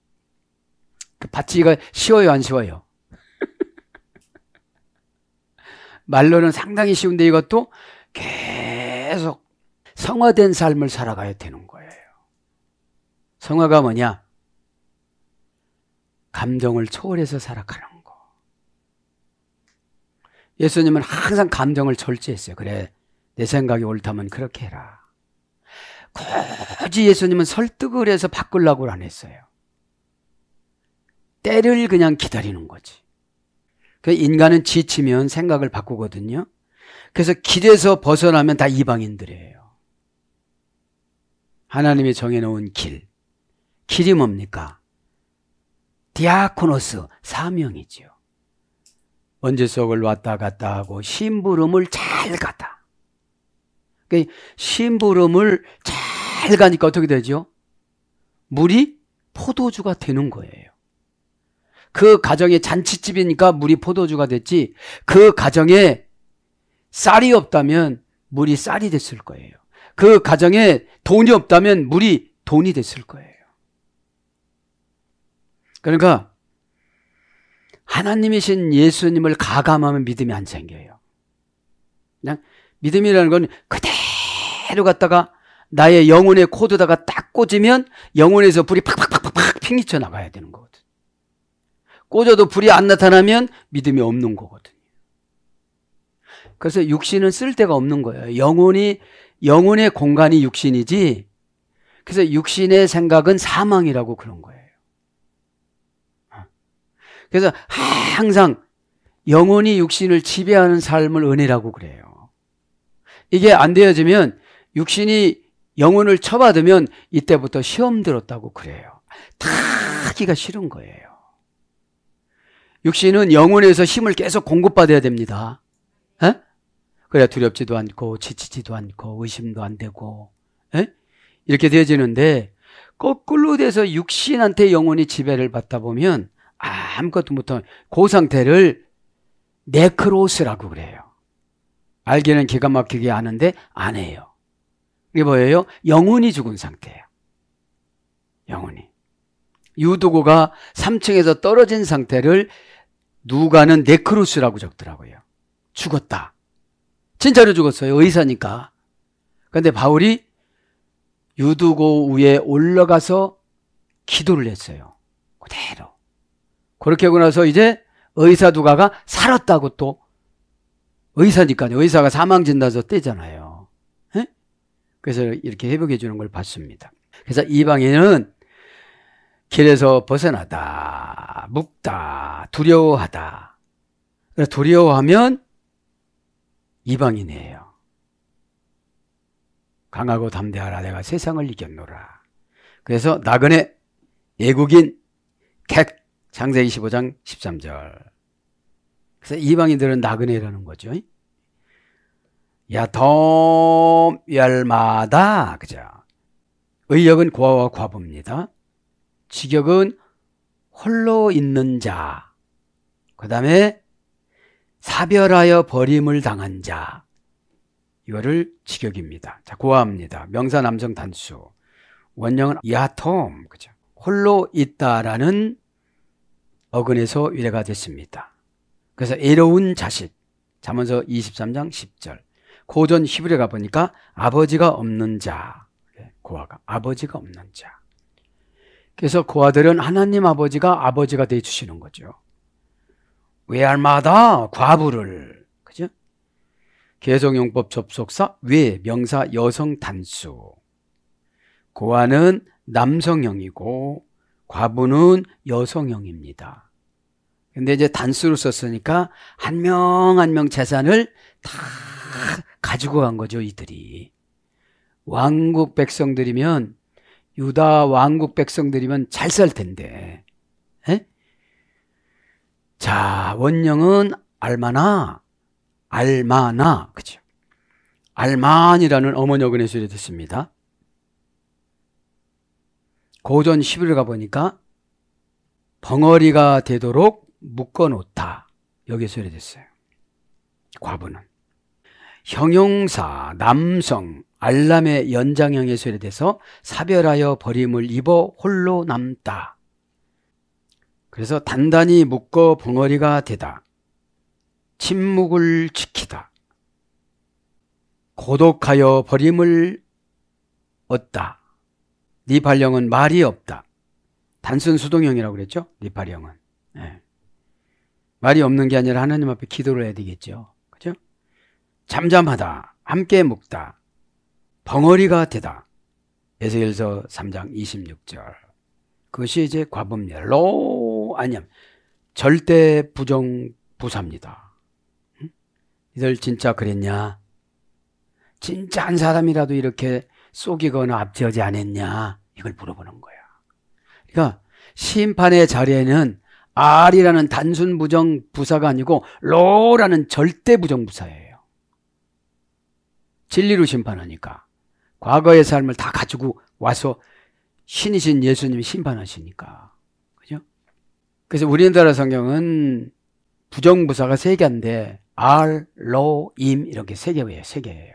그 바치기가 쉬워요, 안 쉬워요? 말로는 상당히 쉬운데 이것도 계속 성화된 삶을 살아가야 되는 거예요. 성화가 뭐냐? 감정을 초월해서 살아가는 거. 예수님은 항상 감정을 절제했어요. 그래, 내 생각이 옳다면 그렇게 해라. 굳이 예수님은 설득을 해서 바꾸려고 안 했어요. 때를 그냥 기다리는 거지. 그 인간은 지치면 생각을 바꾸거든요. 그래서 길에서 벗어나면 다 이방인들이에요. 하나님이 정해놓은 길. 길이 뭡니까? 디아코노스, 사명이죠. 원죄 속을 왔다 갔다 하고 심부름을 잘 가다. 심부름을 잘 가니까 어떻게 되죠? 물이 포도주가 되는 거예요. 그 가정에 잔치집이니까 물이 포도주가 됐지, 그 가정에 쌀이 없다면 물이 쌀이 됐을 거예요. 그 가정에 돈이 없다면 물이 돈이 됐을 거예요. 그러니까 하나님이신 예수님을 가감하면 믿음이 안 생겨요. 그냥 믿음이라는 건 그대로 그대로 갔다가 나의 영혼의 코드다가 딱 꽂으면 영혼에서 불이 팍팍팍팍 팽이쳐 나가야 되는 거거든. 꽂아도 불이 안 나타나면 믿음이 없는 거거든요. 그래서 육신은 쓸데가 없는 거예요. 영혼의 공간이 육신이지. 그래서 육신의 생각은 사망이라고 그런 거예요. 그래서 항상 영혼이 육신을 지배하는 삶을 은혜라고 그래요. 이게 안 되어지면 육신이 영혼을 쳐받으면 이때부터 시험 들었다고 그래요. 다 하기가 싫은 거예요. 육신은 영혼에서 힘을 계속 공급받아야 됩니다. 에? 그래야 두렵지도 않고 지치지도 않고 의심도 안 되고 에? 이렇게 되어지는데 거꾸로 돼서 육신한테 영혼이 지배를 받다 보면 아무것도 못하는 그 상태를 네크로스라고 그래요. 알기는 기가 막히게 아는데 안 해요. 이게 뭐예요? 영혼이 죽은 상태예요. 영혼이. 유두고가 3층에서 떨어진 상태를 누가는 네크로스라고 적더라고요. 죽었다. 진짜로 죽었어요. 의사니까. 그런데 바울이 유두고 위에 올라가서 기도를 했어요. 그대로. 그렇게 하고 나서 이제 의사 누가가 살았다고 또 의사니까요. 의사가 사망 진단서 떼잖아요. 에? 그래서 이렇게 회복해 주는 걸 봤습니다. 그래서 이방인은 길에서 벗어나다, 묵다, 두려워하다. 두려워하면 이방인이에요. 강하고 담대하라. 내가 세상을 이겼노라. 그래서 나그네, 외국인, 객, 창세기 25장 13절. 그래서 이방인들은 나그네라는 거죠. 야톰 열마다, 그죠? 의역은 고아와 과부입니다. 직역은 홀로 있는 자. 그 다음에 사별하여 버림을 당한 자. 이거를 직역입니다. 자, 고아입니다. 명사 남성 단수. 원형은 야톰, 그죠? 홀로 있다라는 어근에서 위례가 됐습니다. 그래서 애로운 자식. 잠언서 23장 10절. 고전 히브리에 가보니까 아버지가 없는 자. 고아가 아버지가 없는 자. 그래서 고아들은 하나님 아버지가 아버지가 되어주시는 거죠. 외할마다 과부를, 그죠? 개성용법 접속사 외 명사 여성 단수. 고아는 남성형이고 과부는 여성형입니다. 근데 이제 단수로 썼으니까 한 명 한 명 재산을 다 가지고 간 거죠, 이들이. 왕국 백성들이면, 유다 왕국 백성들이면 잘 살 텐데. 에? 자, 원형은 알마나, 그죠? 알만이라는 어머니 어근에서 됐습니다. 고전 11을 가보니까 벙어리가 되도록 묶어놓다. 여기서 소리됐어요. 과부는. 형용사, 남성, 알람의 연장형에 소리돼서 사별하여 버림을 입어 홀로 남다. 그래서 단단히 묶어 벙어리가 되다. 침묵을 지키다. 고독하여 버림을 얻다. 니발령은 말이 없다. 단순 수동형이라고 그랬죠? 니발령은. 네. 말이 없는 게 아니라 하나님 앞에 기도를 해야 되겠죠. 그죠? 잠잠하다. 함께 묵다. 벙어리가 되다. 에스겔서 3장 26절. 그것이 이제 과부입니다. 아니면 절대 부정부사입니다. 이들 진짜 그랬냐? 진짜 한 사람이라도 이렇게 속이거나 압제하지 않았냐? 이걸 물어보는 거야. 그러니까 심판의 자리에는 R이라는 단순 부정부사가 아니고 로라는 절대 부정부사예요. 진리로 심판하니까. 과거의 삶을 다 가지고 와서 신이신 예수님이 심판하시니까. 그죠? 그래서 우리나라 성경은 부정부사가 3개인데 R, 로, 임 이렇게 3개예요. 3개예요.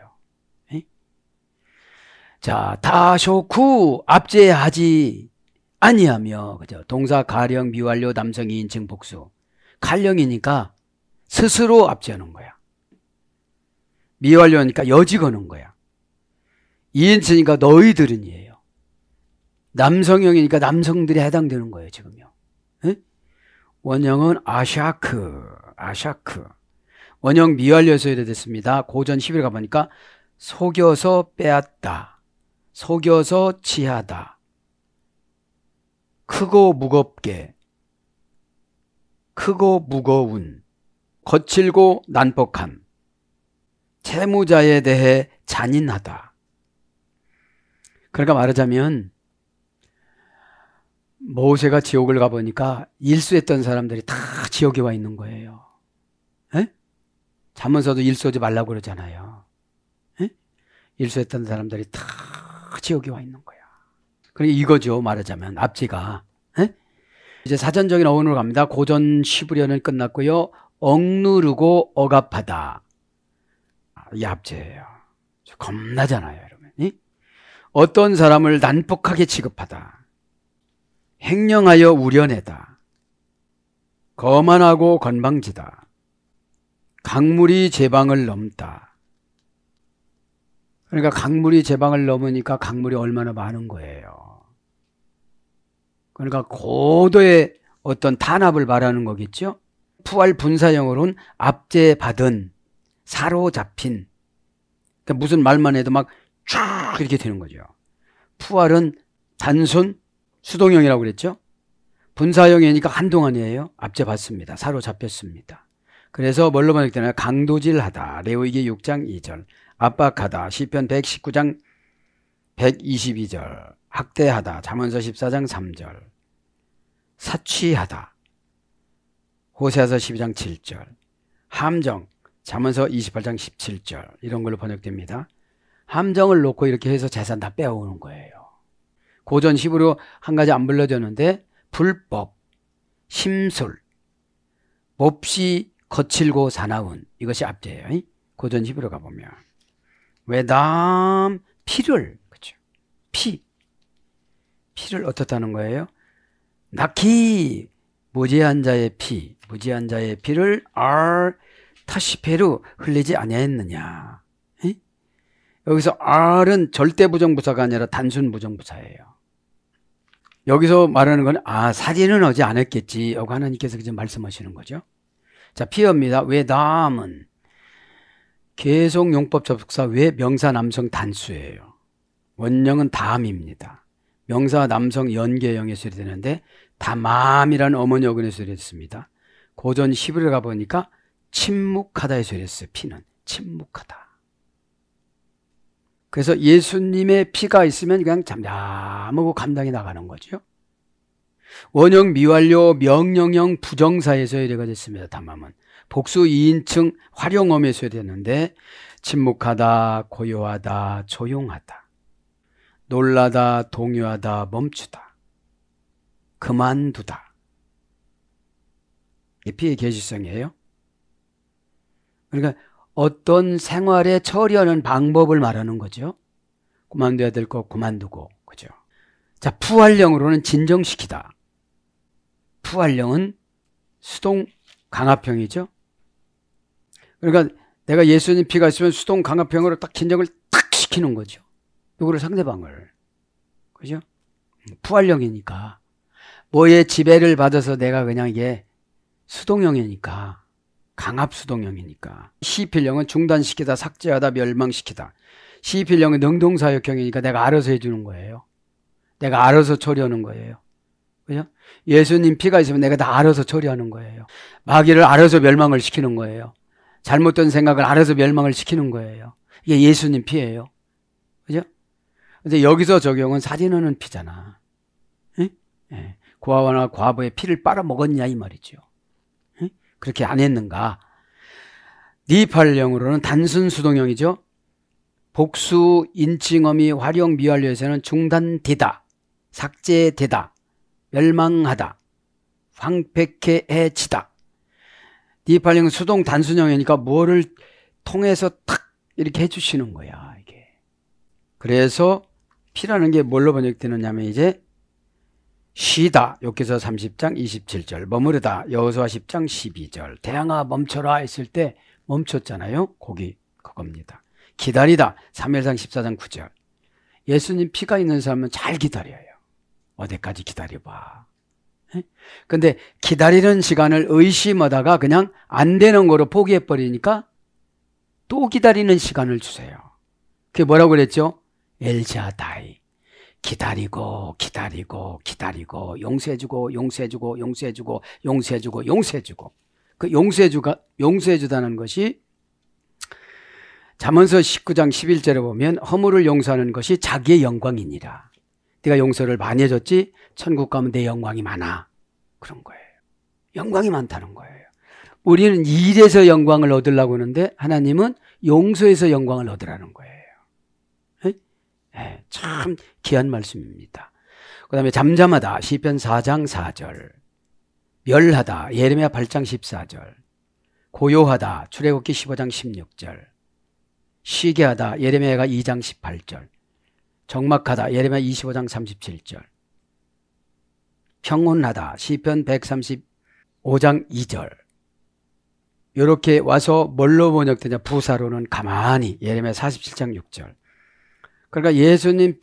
자, 다쇼쿠 압제하지 아니하며, 그죠? 동사 가령 미완료 남성 2인칭 복수. 가령이니까 스스로 압제하는 거야. 미완료니까 여지 거는 거야. 2인칭이니까 너희들은이에요. 남성형이니까 남성들이 해당되는 거예요, 지금요. 에? 원형은 아샤크. 원형 미완료에서 이래됐습니다. 고전 11에 가보니까 속여서 빼앗다, 속여서 취하다, 크고 무겁게, 크고 무거운, 거칠고 난폭함, 채무자에 대해 잔인하다. 그러니까 말하자면 모세가 지옥을 가보니까 일수했던 사람들이 다 지옥에 와 있는 거예요. 에? 잠언서도 일수하지 말라고 그러잖아요. 에? 일수했던 사람들이 다 지옥에 와 있는 거야. 그러니까 이거죠, 말하자면 앞뒤가. 에? 이제 사전적인 어원으로 갑니다. 고전 11년은 끝났고요. 억누르고 억압하다. 이 앞제예요. 겁나잖아요, 여러분. 이? 어떤 사람을 난폭하게 취급하다, 횡령하여 우려내다, 거만하고 건방지다, 강물이 제방을 넘다. 그러니까 강물이 제방을 넘으니까 강물이 얼마나 많은 거예요. 그러니까 고도의 어떤 탄압을 말하는 거겠죠. 푸알 분사형으로는 압제받은, 사로잡힌. 그러니까 무슨 말만 해도 막 쫙 이렇게 되는 거죠. 푸알은 단순 수동형이라고 그랬죠. 분사형이니까 한동안이에요. 압제받습니다. 사로잡혔습니다. 그래서 뭘로 번역되나요? 강도질하다. 레위기 6장 2절. 압박하다. 시편 119장 122절. 학대하다. 잠언서 14장 3절. 사취하다. 호세아서 12장 7절. 함정. 잠언서 28장 17절. 이런 걸로 번역됩니다. 함정을 놓고 이렇게 해서 재산 다 빼오는 거예요. 고전 10으로 한 가지 안 불러졌는데 불법, 심술, 몹시 거칠고 사나운, 이것이 압제예요. 고전 10으로 가보면 외담, 피를, 그렇죠? 피를 어떻다는 거예요? 낙히 무죄한 자의 피, 무죄한 자의 피를 타시페루 흘리지 아니하였느냐. 여기서 R은 절대 부정부사가 아니라 단순 부정부사예요. 여기서 말하는 건 살인은 하지 않았겠지 라고 하나님께서 지금 말씀하시는 거죠. 자, 피어입니다. 외담은 계속 용법 접속사 외 명사 남성 단수예요. 원형은 담입니다. 명사 남성 연계형에 수리되는데 담함이라는 어머니 어근에 수리됐습니다. 고전 11에 가보니까 침묵하다에 수리됐어요. 피는 침묵하다. 그래서 예수님의 피가 있으면 그냥 잠잠하고 감당이 나가는 거죠. 원형 미완료 명령형 부정사에서 이래가 됐습니다. 담함은 복수 2인칭 활용어에 수리됐는데 침묵하다, 고요하다, 조용하다, 놀라다, 동요하다, 멈추다, 그만두다. 이게 피의 계시성이에요. 그러니까 어떤 생활에 처리하는 방법을 말하는 거죠. 그만둬야 될 거 그만두고, 그죠? 자, 푸활령으로는 진정시키다. 푸활령은 수동 강압형이죠. 그러니까 내가 예수님 피가 있으면 수동 강압형으로 딱 진정을 딱 시키는 거죠. 누구를? 상대방을. 그죠? 푸활령이니까. 뭐에 지배를 받아서 내가 그냥 이게 수동형이니까. 강압수동형이니까. 시필령은 중단시키다, 삭제하다, 멸망시키다. 시필령은 능동사역형이니까 내가 알아서 해주는 거예요. 내가 알아서 처리하는 거예요. 그죠? 예수님 피가 있으면 내가 다 알아서 처리하는 거예요. 마귀를 알아서 멸망을 시키는 거예요. 잘못된 생각을 알아서 멸망을 시키는 거예요. 이게 예수님 피예요. 그죠? 근데 여기서 적용은 살인하는 피잖아. 응? 예. 고아와나 과부의 피를 빨아먹었냐 이 말이죠. 그렇게 안 했는가? 니팔령으로는 단순 수동형이죠. 복수 인칭어미 활용 미완료에서는 중단되다, 삭제되다, 멸망하다, 황폐케해지다. 니팔령은 수동 단순형이니까 뭐를 통해서 탁 이렇게 해주시는 거야 이게. 그래서 피라는 게 뭘로 번역되느냐면 이제 쉬다, 욥기서 30장 27절, 머무르다, 여호수아 10장 12절, 대항아 멈춰라 했을 때 멈췄잖아요. 거기 그겁니다. 기다리다, 사무엘상 14장 9절. 예수님 피가 있는 사람은 잘 기다려요. 어디까지 기다려봐. 근데 기다리는 시간을 의심하다가 그냥 안 되는 거로 포기해버리니까 또 기다리는 시간을 주세요. 그게 뭐라고 그랬죠? 엘샤다이. 기다리고 기다리고 기다리고 용서해주고 용서해주고 용서해주고 용서해주고 용서해주고. 그 용서해주다는 것이 잠언서 19장 11절에 보면 허물을 용서하는 것이 자기의 영광이니라. 네가 용서를 많이 해줬지 천국 가면 내 영광이 많아. 그런 거예요. 영광이 많다는 거예요. 우리는 일에서 영광을 얻으려고 하는데 하나님은 용서에서 영광을 얻으라는 거예요. 네, 참 귀한 말씀입니다. 그 다음에 잠잠하다 시편 4장 4절, 멸하다 예레미야 8장 14절, 고요하다 출애굽기 15장 16절, 쉬게 하다 예레미야가 2장 18절, 적막하다 예레미야 25장 37절, 평온하다 시편 135장 2절. 이렇게 와서 뭘로 번역되냐? 부사로는 가만히 예레미야 47장 6절. 그러니까 예수님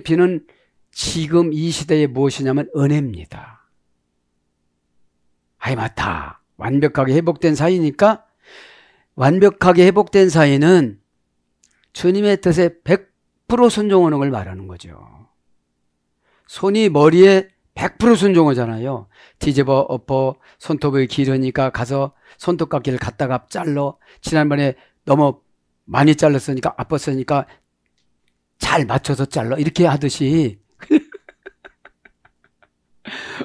피는 지금 이 시대에 무엇이냐면 은혜입니다. 아이 맞다. 완벽하게 회복된 사이니까 완벽하게 회복된 사이는 주님의 뜻에 100% 순종하는 걸 말하는 거죠. 손이 머리에 100% 순종하잖아요. 뒤집어 엎어 손톱을 기르니까 가서 손톱깎이를 갖다가 잘라. 지난번에 너무 많이 잘랐으니까 아팠으니까 잘 맞춰서 잘라. 이렇게 하듯이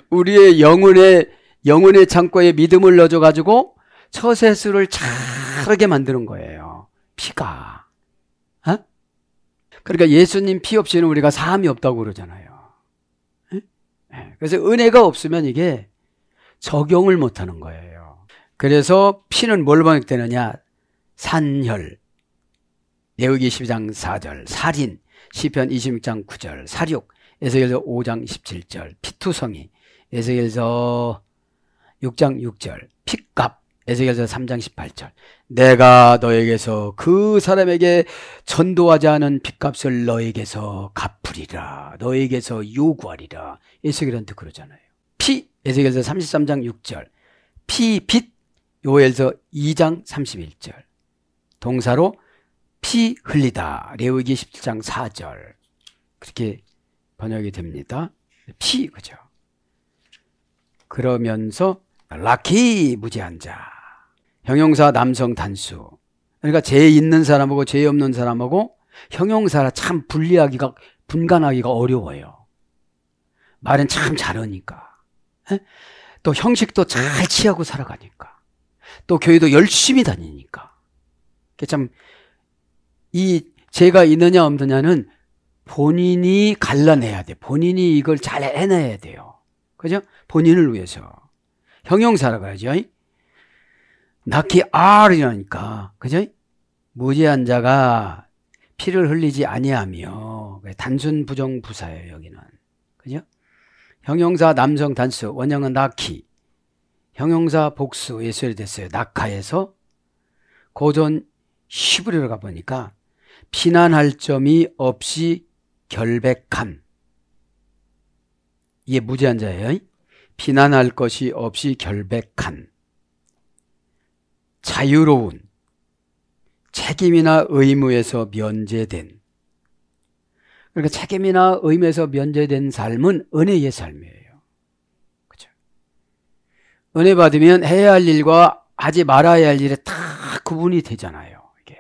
우리의 영혼의 창고에 믿음을 넣어줘가지고 처세술을 잘하게 만드는 거예요. 피가. 어? 그러니까 예수님 피 없이는 우리가 사함이 없다고 그러잖아요. 그래서 은혜가 없으면 이게 적용을 못하는 거예요. 그래서 피는 뭘 번역되느냐? 산혈, 레위기 12장 4절, 살인, 시편 26장 9절, 사륙, 에스겔서 5장 17절, 피투성이, 에스겔서 6장 6절, 핏값, 에스겔서 3장 18절. 내가 너에게서 그 사람에게 전도하지 않은 핏값을 너에게서 갚으리라. 너에게서 요구하리라. 에스겔한테 그러잖아요. 피, 에스겔서 33장 6절. 피, 빚, 요엘서 2장 31절. 동사로 피 흘리다. 레위기 17장 4절. 그렇게 번역이 됩니다. 피, 그죠? 그러면서 라키 무죄한 자. 형용사 남성 단수. 그러니까 죄 있는 사람하고 죄 없는 사람하고 형용사라 참 분간하기가 어려워요. 말은 참 잘하니까. 또 형식도 잘 취하고 살아가니까. 또 교회도 열심히 다니니까. 참 이 죄가 있느냐 없느냐는 본인이 갈라내야 돼. 본인이 이걸 잘 해내야 돼요. 그죠? 본인을 위해서. 형용사라고 하죠. 낙히 R이라니까. 그죠? 무죄한 자가 피를 흘리지 아니하며. 단순 부정 부사예요, 여기는. 그죠? 형용사 남성 단수, 원형은 낙히. 형용사 복수, 예술이 됐어요. 낙하에서 고전 히브리로 가보니까 비난할 점이 없이 결백함. 이게 무죄한 자예요. 비난할 것이 없이 결백한, 자유로운, 책임이나 의무에서 면제된. 그러니까 책임이나 의무에서 면제된 삶은 은혜의 삶이에요. 그렇죠? 은혜 받으면 해야 할 일과 하지 말아야 할 일에 다 구분이 되잖아요. 이게.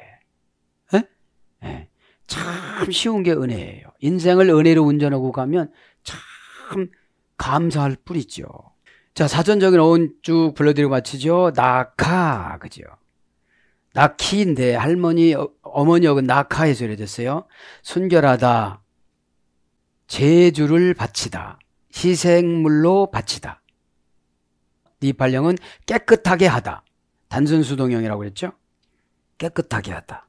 네. 참 쉬운 게 은혜예요. 인생을 은혜로 운전하고 가면 참 감사할 뿐이죠. 자, 사전적인 어원 쭉 불러드리고 마치죠. 낙하, 그죠? 낙희인데 어머니역은 낙하에서 이래졌어요. 순결하다, 제주를 바치다, 희생물로 바치다. 이 발령은 깨끗하게 하다. 단순수동형이라고 그랬죠? 깨끗하게 하다.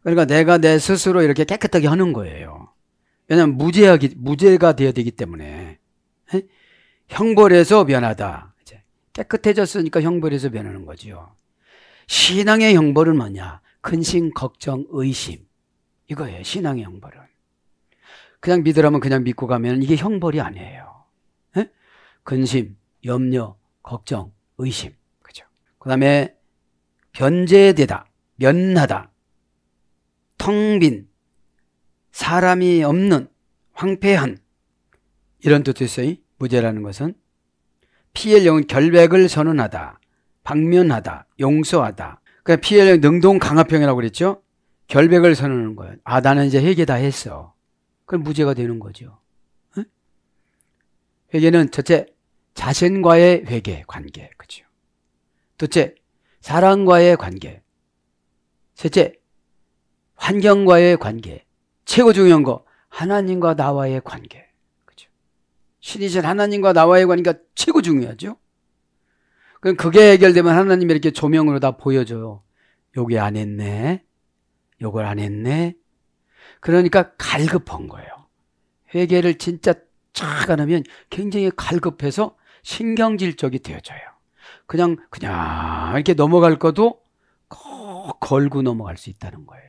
그러니까 내가 내 스스로 이렇게 깨끗하게 하는 거예요. 왜냐하면 무죄가 되어야 되기 때문에. 형벌에서 변하다. 깨끗해졌으니까 형벌에서 변하는 거죠. 신앙의 형벌은 뭐냐? 근심, 걱정, 의심. 이거예요. 신앙의 형벌은. 그냥 믿으라면 그냥 믿고 가면 이게 형벌이 아니에요. 에? 근심, 염려, 걱정, 의심. 그죠? 그 다음에 변제되다, 면하다, 텅 빈, 사람이 없는, 황폐한, 이런 뜻도 있어요. 무죄라는 것은. 피할 영은 결백을 선언하다, 방면하다, 용서하다. 그러니까 피할 영 능동 강화평이라고 그랬죠. 결백을 선언하는 거예요. 아, 나는 이제 회개 다 했어. 그럼 무죄가 되는 거죠. 응? 회개는 첫째, 자신과의 회개 관계. 그죠? 둘째, 사람과의 관계. 셋째, 환경과의 관계. 최고 중요한 거, 하나님과 나와의 관계. 그죠? 신이신 하나님과 나와의 관계가 최고 중요하죠. 그럼 그게 해결되면 하나님이 이렇게 조명으로 다 보여줘요. 요게 안 했네. 요걸 안 했네. 그러니까 갈급한 거예요. 회개를 진짜 쫙 안 하면 굉장히 갈급해서 신경질적이 되어져요. 그냥 이렇게 넘어갈 것도 꼭 걸고 넘어갈 수 있다는 거예요.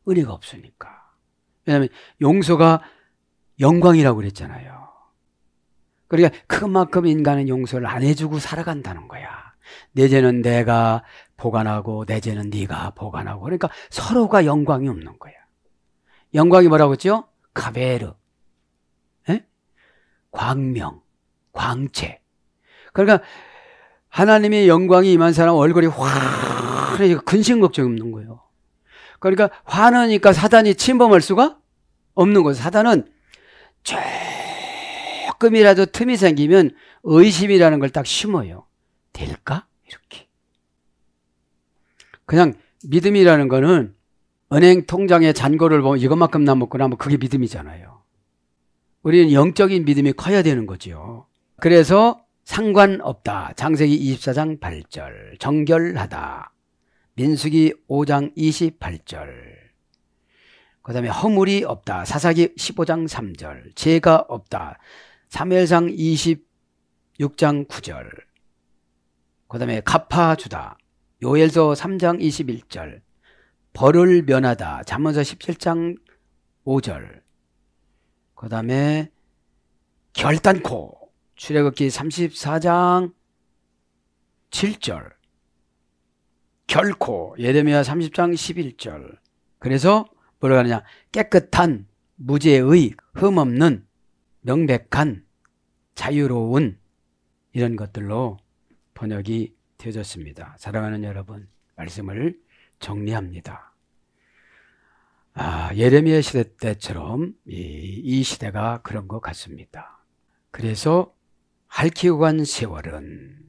은혜가 없으니까. 왜냐하면 용서가 영광이라고 그랬잖아요. 그러니까 그만큼 인간은 용서를 안 해주고 살아간다는 거야. 내 죄는 내가 보관하고 내 죄는 네가 보관하고. 그러니까 서로가 영광이 없는 거야. 영광이 뭐라고 했죠? 카베르, 에? 광명, 광채. 그러니까 하나님의 영광이 임한 사람 얼굴이 환해지고 근심 걱정이 없는 거예요. 그러니까 화나니까 사단이 침범할 수가 없는 거예요. 사단은 조금이라도 틈이 생기면 의심이라는 걸 딱 심어요. 될까? 이렇게. 그냥 믿음이라는 거는 은행 통장의 잔고를 보면 이것만큼 남았구나 하면 그게 믿음이잖아요. 우리는 영적인 믿음이 커야 되는 거죠. 그래서 상관없다. 창세기 24장 8절. 정결하다. 민수기 5장 28절. 그 다음에 허물이 없다. 사사기 15장 3절. 죄가 없다. 사무엘상 26장 9절. 그 다음에 갚아주다. 요엘서 3장 21절. 벌을 면하다. 잠언서 17장 5절. 그 다음에 결단코. 출애굽기 34장 7절. 결코. 예레미야 30장 11절. 그래서 뭐라고 하느냐. 깨끗한, 무죄의, 흠없는, 명백한, 자유로운 이런 것들로 번역이 되어졌습니다. 사랑하는 여러분, 말씀을 정리합니다. 예레미야 시대 때처럼 이 시대가 그런 것 같습니다. 그래서 핥히고 간 세월은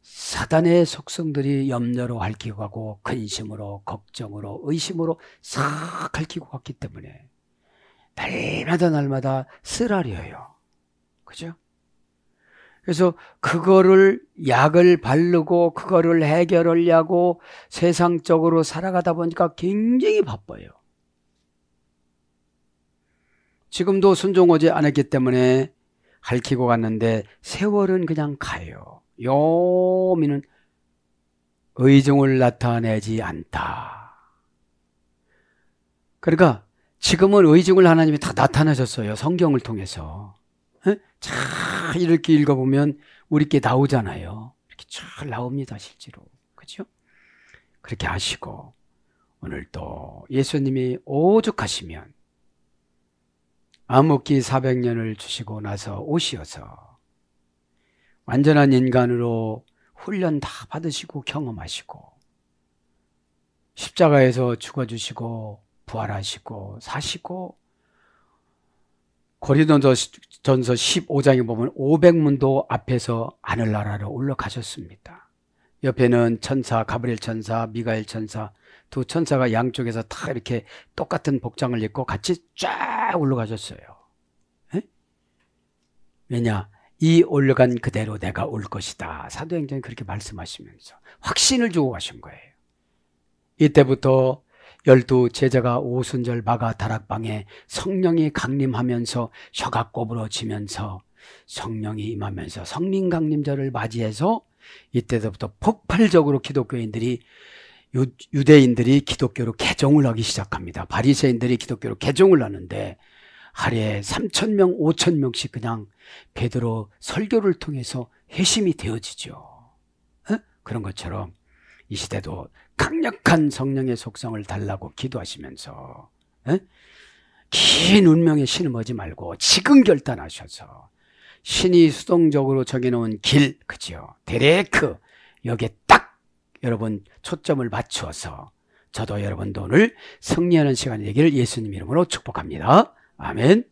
사단의 속성들이 염려로 핥히고 가고 근심으로 걱정으로 의심으로 싹 핥히고 갔기 때문에 날마다 쓰라려요. 그죠? 그래서 그거를 약을 바르고 그거를 해결하려고 세상적으로 살아가다 보니까 굉장히 바빠요. 지금도 순종하지 않았기 때문에 핥히고 갔는데 세월은 그냥 가요. 요미는 의중을 나타내지 않다. 그러니까 지금은 의중을 하나님이 다 나타내셨어요. 성경을 통해서. 잘 이렇게 읽어보면 우리께 나오잖아요. 이렇게 잘 나옵니다. 실제로. 그렇죠? 그렇게 하시고 오늘 또 예수님이 오죽하시면 암흑기 400년을 주시고 나서 오시어서 완전한 인간으로 훈련 다 받으시고 경험하시고 십자가에서 죽어주시고 부활하시고 사시고 고린도전서 15장에 보면 500문도 앞에서 하늘나라로 올라가셨습니다. 옆에는 천사, 가브리엘 천사, 미가엘 천사 두 천사가 양쪽에서 다 이렇게 똑같은 복장을 입고 같이 쫙 올라가셨어요. 에? 왜냐? 이 올라간 그대로 내가 올 것이다. 사도행전이 그렇게 말씀하시면서 확신을 주고 가신 거예요. 이때부터 12 제자가 오순절 마가 다락방에 성령이 강림하면서 혀가 꼬부러지면서 성령이 임하면서 성령 강림절을 맞이해서 이때부터 폭발적으로 기독교인들이 유대인들이 기독교로 개종을 하기 시작합니다. 바리새인들이 기독교로 개종을 하는데 하루에 3,000명, 5,000명씩 그냥 베드로 설교를 통해서 회심이 되어지죠. 그런 것처럼 이 시대도 강력한 성령의 속성을 달라고 기도하시면서 긴 운명에 신음하지 말고 지금 결단하셔서 신이 수동적으로 정해놓은 길, 그죠? 데레크, 여기에 딱 여러분 초점을 맞추어서 저도 여러분도 오늘 승리하는 시간이 되기를 예수님 이름으로 축복합니다. 아멘.